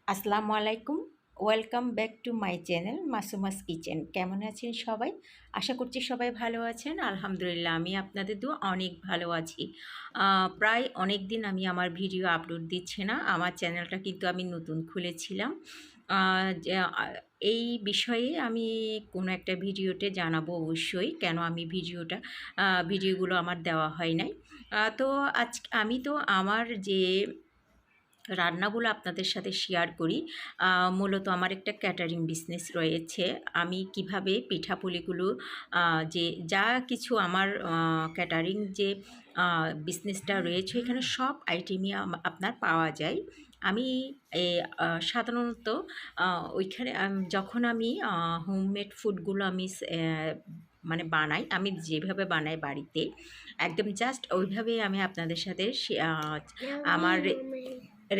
আসসালামু আলাইকুম। Welcome back to my channel Masuma's kitchen. কেমন আছেন সবাই? আশা করছি সবাই ভালো আছেন। আলহামদুলিল্লাহ আমি আপনাদের দোয়া অনেক ভালো আছি। প্রায় অনেক দিন আমি আমার ভিডিও আপলোড দিচ্ছি না। আমার চ্যানেলটা কিন্তু আমি নতুন খুলেছিলাম। আ যে এই বিষয়ে আমি কোনো একটা ভিডিওতে জানাবো অবশ্যই, কেন আমি ভিডিওগুলো আমার দেওয়া হয় নাই। তো আমি তো আমার যে রান্নাগুলো আপনাদের সাথে শেয়ার করি। মূলত আমার একটা ক্যাটারিং বিজনেস রয়েছে। আমি কিভাবে পিঠাপুলিগুলো যে যা কিছু আমার ক্যাটারিং যে বিজনেসটা রয়েছে এখানে সব আইটেমই আপনার পাওয়া যায়। আমি সাধারণত ওইখানে যখন আমি হোমমেড ফুডগুলো আমি মানে বানাই, আমি যেভাবে বানাই বাড়িতে একদম জাস্ট ওইভাবেই আমি আপনাদের সাথে আমার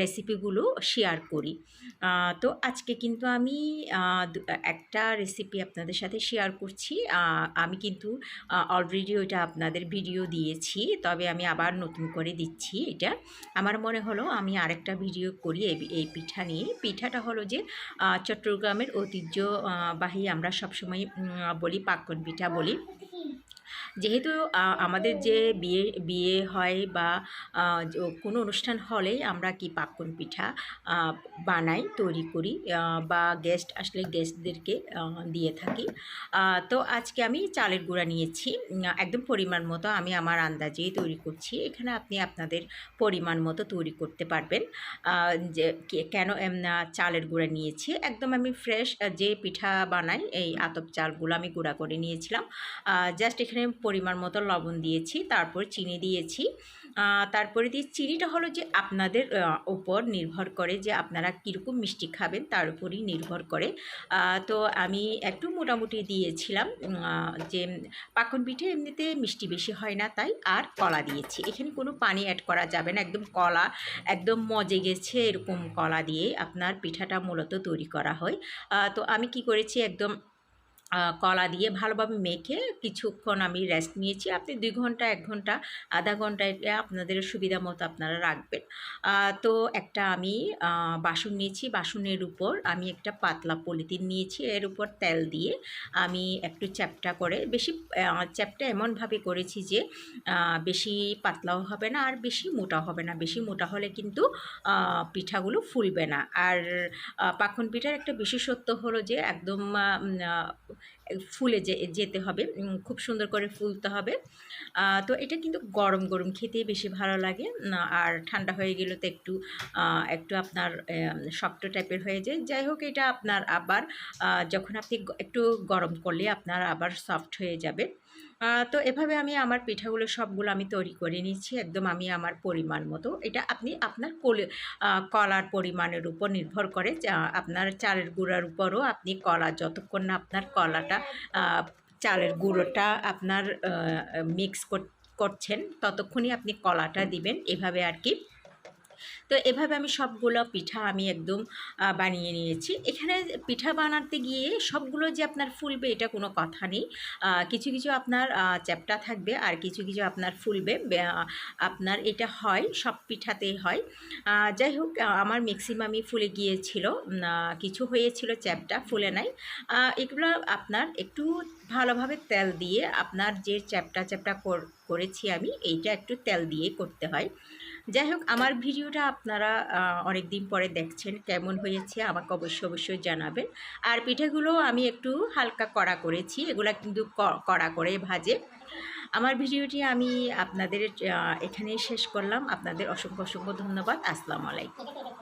রেসিপিগুলো শেয়ার করি। তো আজকে কিন্তু আমি একটা রেসিপি আপনাদের সাথে শেয়ার করছি। আমি কিন্তু অলরেডি ওইটা আপনাদের ভিডিও দিয়েছি, তবে আমি আবার নতুন করে দিচ্ছি। এটা আমার মনে হলো আমি আরেকটা ভিডিও করি এই পিঠা নিয়ে। পিঠাটা হলো যে চট্টগ্রামের ঐতিহ্যবাহী, আমরা সবসময় বলি পাক্কন পিঠা বলি। যেহেতু আমাদের যে বিয়ে বিয়ে হয় বা কোনো অনুষ্ঠান হলেই আমরা কি পাক্কন পিঠা বানাই, তৈরি করি, বা গেস্ট আসলে গেস্টদেরকে দিয়ে থাকি। তো আজকে আমি চালের গুঁড়া নিয়েছি একদম পরিমাণ মতো। আমি আমার আন্দাজেই তৈরি করছি। এখানে আপনি আপনাদের পরিমাণ মতো তৈরি করতে পারবেন। যে কেন চালের গুঁড়া নিয়েছি, একদম আমি ফ্রেশ যে পিঠা বানাই এই আতপ চালগুলো আমি গুঁড়া করে নিয়েছিলাম। জাস্ট এখানে পরিমাণ মতো লবণ দিয়েছি, তারপর চিনি দিয়েছি। তারপরে দিয়ে চিনিটা হলো যে আপনাদের উপর নির্ভর করে যে আপনারা কীরকম মিষ্টি খাবেন তার উপরই নির্ভর করে। তো আমি একটু মোটামুটি দিয়েছিলাম। যে পাকন পিঠে এমনিতে মিষ্টি বেশি হয় না তাই। আর কলা দিয়েছি, এখানে কোনো পানি অ্যাড করা যাবে না, একদম কলা একদম মজে গেছে এরকম কলা দিয়ে আপনার পিঠাটা মূলত তৈরি করা হয়। তো আমি কি করেছি, একদম কলা দিয়ে ভালোভাবে মেখে কিছুক্ষণ আমি রেস্ট নিয়েছি। আপনি 2 ঘন্টা, 1 ঘন্টা, আধা ঘন্টা, এটা আপনাদের সুবিধা মতো আপনারা রাখবেন। তো একটা আমি বাসন নিয়েছি, বাসনের উপর আমি একটা পাতলা পলিথিন নিয়েছি, এর উপর তেল দিয়ে আমি একটু চ্যাপ্টা করে, বেশি চ্যাপ্টা এমনভাবে করেছি যে বেশি পাতলাও হবে না আর বেশি মোটাও হবে না। বেশি মোটা হলে কিন্তু পিঠাগুলো ফুলবে না। আর পাকন পিঠার একটা বিশেষত্ব হলো যে একদম ফুলে যেতে হবে, খুব সুন্দর করে ফুলতে হবে। তো এটা কিন্তু গরম গরম খেতে বেশি ভালো লাগে। আর ঠান্ডা হয়ে গেলে তো একটু একটু আপনার শক্ত টাইপের হয়ে যায়। যাই হোক, এটা আপনার আবার যখন আপনি একটু গরম করলে আপনার আবার সফট হয়ে যাবে। তো এভাবে আমি আমার পিঠাগুলো সবগুলো আমি তৈরি করে নিচ্ছি একদম আমি আমার পরিমাণ মতো। এটা আপনি আপনার কলার পরিমাণের উপর নির্ভর করে। আপনার চালের গুঁড়ার উপরও আপনি কলা, যতক্ষণ না আপনার কলাটা চালের গুঁড়োটা আপনার মিক্স করছেন ততক্ষণই আপনি কলাটা দিবেন, এভাবে আর কি। তো এভাবে আমি সবগুলো পিঠা আমি একদম বানিয়ে নিয়েছি। এখানে পিঠা বানাতে গিয়ে সবগুলো যে আপনার ফুলবে এটা কোনো কথা নেই। কিছু কিছু আপনার চ্যাপ্টা থাকবে আর কিছু কিছু আপনার ফুলবে। আপনার এটা হয়, সব পিঠাতেই হয়। যাই হোক, আমার ম্যাক্সিমামই ফুলে গিয়েছিল, কিছু হয়েছিল চ্যাপ্টা, ফুলে নাই। এগুলো আপনার একটু ভালোভাবে তেল দিয়ে, আপনার যে চ্যাপ্টা চ্যাপ্টা করেছি আমি, এইটা একটু তেল দিয়ে করতে হয়। যাই হোক, আমার ভিডিওটা আপনারা অনেক দিন পরে দেখছেন, কেমন হয়েছে আমাকে অবশ্যই জানাবেন। আর পিঠাগুলো আমি একটু হালকা কড়া করেছি, এগুলা কিন্তু কড়া করে ভাজে। আমার ভিডিওটি আমি আপনাদের এখানেই শেষ করলাম। আপনাদের অসংখ্য ধন্যবাদ। আসসালামু আলাইকুম।